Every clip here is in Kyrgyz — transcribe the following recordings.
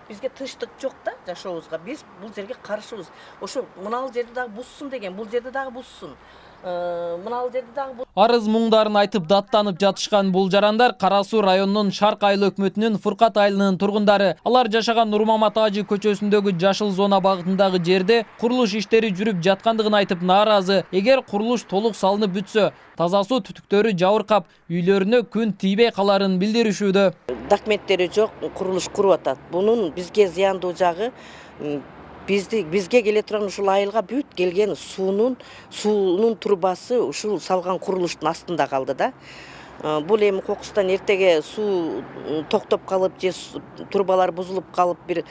Бизге тынчтык жок да жашообузга. Биз бул жерге каршыбыз. Ошо мынал жерди дагы бузсун деген, бул жерди дагы бузсун. Мынал жерди дагы Арыз муңдарын айтып даттанып жатышкан бул жарандар Кара Суу районунун Шарк айыл өкмөтүнүн Фуркат айылынын тургундары. Алар жашаган Нурмамат Ажы көчөсүндөгү жашыл зона багытындагы жерде курулуш иштери жүрүп жаткандыгын айтып нааразы. Эгер курулуш толук салынып бүтсө, таза суу түтүктөрү жабыркап, үйлөрүнө күн тийбей каларын билдиришүүдө. документтери жок, курулуш куруп атат. Бунун бизге зыяндуу жагы бизге келе турган ушул айылга бүт келген суунун турбасы ушул салган курулуштун астында калды да. Бул эми кокустан эртеге суу токтоп калып же турбалар бузулуп калып бир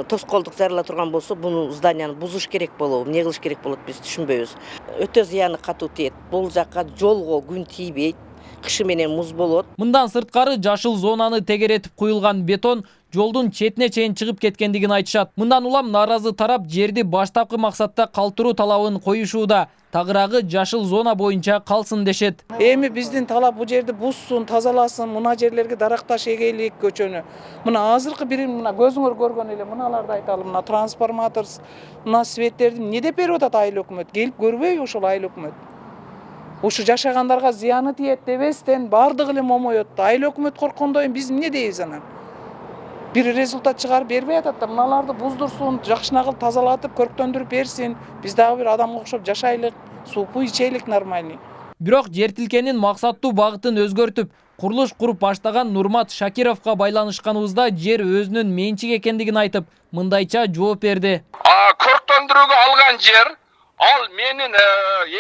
тоскоолдук жарыла турган болсо, буну зданияны бузуш керек болобу, эмне кылыш керек болот биз түшүнбөйбүз. Өтө зыяны катуу тиет. Бул жакка жолго күн тийбейт. Кышы менен муз болот. Мындан сырткары жашыл зонаны тегеретип куюлган бетон жолдун четине чейин чыгып кеткендигин айтышат. Мындан улам нааразы тарап жерди баштапкы максатта калтыруу талабын коюшууда. Тагыраагы жашыл зона боюнча калсын дешет. Эми биздин талап бул жерди бузсун, тазаласын, мына жерлерге даракташ эгейлик көчөнү. Мына азыркы бир мына көзүңөр көргөн эле мыналарды айталы, мына трансформатор, мына светтерди эмне деп берип атат айыл өкмөт? Келип көрбөйбү ошол айыл өкмөт? Ушу жашагандарга зыяны тиет дебестен бардыгы эле момоет. Айыл өкмөт коркондой биз эмне дейбиз анан? Бир результат чыгарып бербей атат да, мыналарды буздурсун, жакшына кылып тазалатып, көрктөндүрүп берсин. Биз дагы бир адамга окшоп жашайлык, суу ичейлик нормальный. Бирок жер тилкенин максаттуу багытын өзгөртүп, курулуш куруп баштаган Нурмат Шакировго байланышканыбызда жер өзүнүн менчиги экендигин айтып, мындайча жооп берди. Көрктөндүрүүгө алган жер ал менин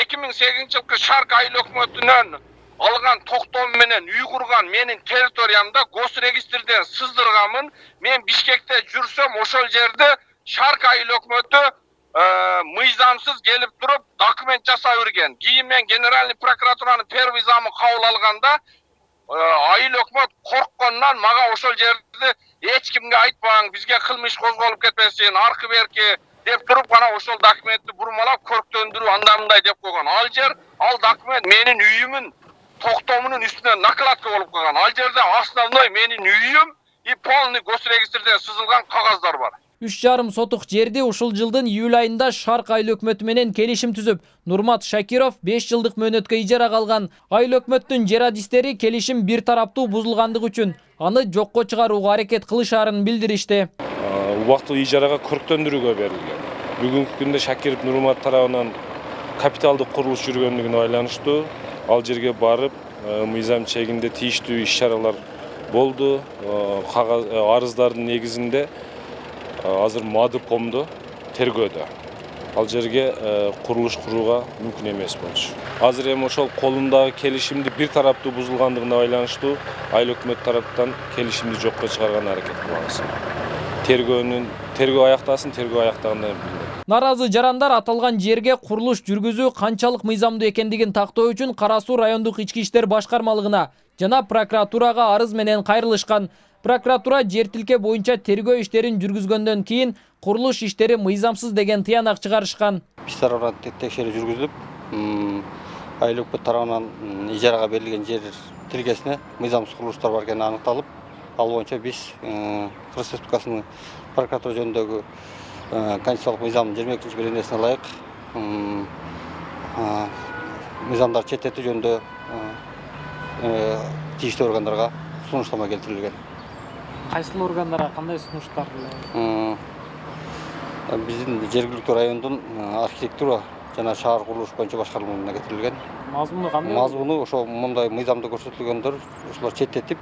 2008-жылкы Шарк айыл өкмөтүнөн алган токтом менен үй курган менин территориямда госрегистрден сыздырганмын. Мен Бишкекте жүрсөм ошол жерде Шарк айыл өкмөтү мыйзамсыз келип туруп документ жасап берген. Кийин мен генеральный прокуратуранын первый замы кабыл алганда айыл өкмөт корккондон мага ошол жерди эч кимге айтпаң, бизге кылмыш козголуп кетпесин, аркы берки деп туруп ана ошол документти бурмалап көрктөндүрүү андай мындай деп койгон. Ал жер, ал документ менин үйүмүн токтомунун үстүнө накладка болуп калган. Ал жерде основной менин үйүм и полный госрегистрден сызылган кагаздар бар. 3,5 сотук жерди ушул жылдын июль айында Шарк айыл өкмөтү менен келишим түзүп, Нурмат Шакиров 5 жылдык мөөнөткө ижарага алган. Айыл өкмөттүн жер адистери келишим бир тараптуу бузулгандыгы үчүн аны жокко чыгарууга аракет кылышаарын билдиришти. Убактылуу ижарага көрктөндүрүүгө берилген. Бүгүнкү күндө Шакиров Нурмат тарабынан капиталдык курулуш жүргөндүгүнө байланыштуу ал жерге барып, мыйзам чегинде тийиштүү иш-чаралар болду. Арыздардын негизинде азыр МАДыПОМдо тергөөдө. Ал жерге курулуш курууга мүмкүн эмес болчу. Азыр эми ошол колундагы келишимди бир тараптуу бузулгандыгына байланыштуу айыл өкмөт тараптан келишимди жокко чыгарган аракет кылабыз. Тергөө аяктасын, тергөө аяктагандан кийин. Наразы жарандар аталган жерге курулуш жүргүзүү канчалык мыйзамдуу экендигин тактоо үчүн Кара Суу райондук ички иштер башкармалыгына жана прокуратурага арыз менен кайрылышкан. Прокуратура жер тилке боюнча тергөө иштерин жүргүзгөндөн кийин курулуш иштери мыйзамсыз деген тыянак чыгарышкан. Биз тарабынан текшерүү жүргүзүлүп, айыл өкмөт тарабынан ижарага берилген жер тилкесине мыйзамсыз курулуштар бар экени аныкталып, ал боюнча биз Кыргыз Республикасынын прокуратура жөнүндөгү конституциялык мыйзамдын 22 беренесине ылайык мыйзамдарды четтетүү жөнүндө тийиштүү органдарга сунуштама келтирилген. Кайсыл органдарга кандай сунуштар? Биздин жергиликтүү райондун архитектура жана шаар курулуш боюнча башкармалыгына кетирилген. Мазмуну кандай? Мазмуну ошо мындай мыйзамда көрсөтүлгөндөр ошолор четтетип,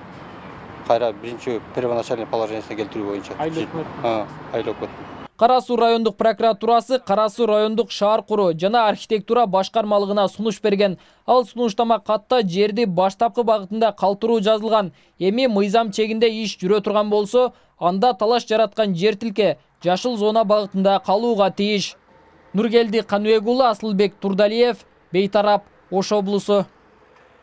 кайра биринчи первоначальный положениесине келтирүү боюнча. Айыл өкмөт. Кара Суу райондук прокуратурасы Кара Суу райондук шаар куруу жана архитектура башкармалыгына сунуш берген. Ал сунуштама катта жерди баштапкы багытында калтыруу жазылган. Эми мыйзам чегинде иш жүрө турган болсо, анда талаш жараткан жер тилке жашыл зона багытында калууга тийиш. Нургелди Каныбек уулу, Асылбек Турдалиев, Бейтарап, Ош облусу.